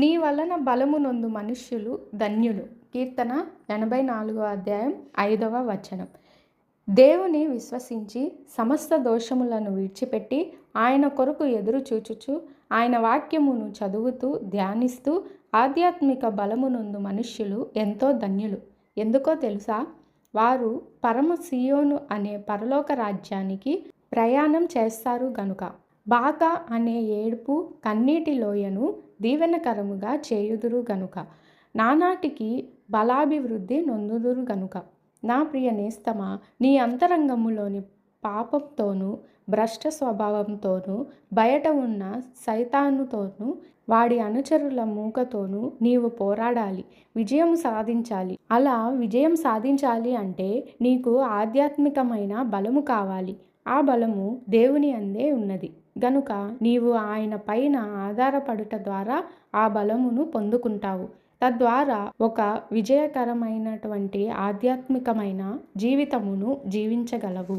నీ వలన బలము నొందు మనుష్యులు ధన్యులు. కీర్తన 84వ అధ్యాయం 5వ వచనం. దేవుని విశ్వసించి సమస్త దోషములను విడిచిపెట్టి ఆయన కొరకు ఎదురు చూచుచు ఆయన వాక్యమును చదువుతూ ధ్యానిస్తూ ఆధ్యాత్మిక బలమునందు మనుష్యులు ఎంతో ధన్యులు. ఎందుకో తెలుసా? వారు పరమ సియోను అనే పరలోక రాజ్యానికి ప్రయాణం చేస్తారు గనుక. బాకా అనే ఏడుపు కన్నీటి లోయను దీవెనకరముగా చేయుదురు గనుక. నానాటికి బలాభివృద్ధి నొందుదురు గనుక. నా ప్రియ నేస్తమా, నీ అంతరంగములోని పాపంతోనూ భ్రష్ట స్వభావంతోనూ బయట ఉన్న సైతానుతోనూ వాడి అనుచరుల మూకతోనూ నీవు పోరాడాలి, విజయం సాధించాలి. అలా విజయం సాధించాలి అంటే నీకు ఆధ్యాత్మికమైన బలము కావాలి. ఆ బలము దేవుని అందే ఉన్నది గనుక నీవు ఆయన పైన ఆధారపడుట ద్వారా ఆ బలమును పొందుకుంటావు. తద్వారా ఒక విజయకరమైనటువంటి ఆధ్యాత్మికమైన జీవితమును జీవించగలవు.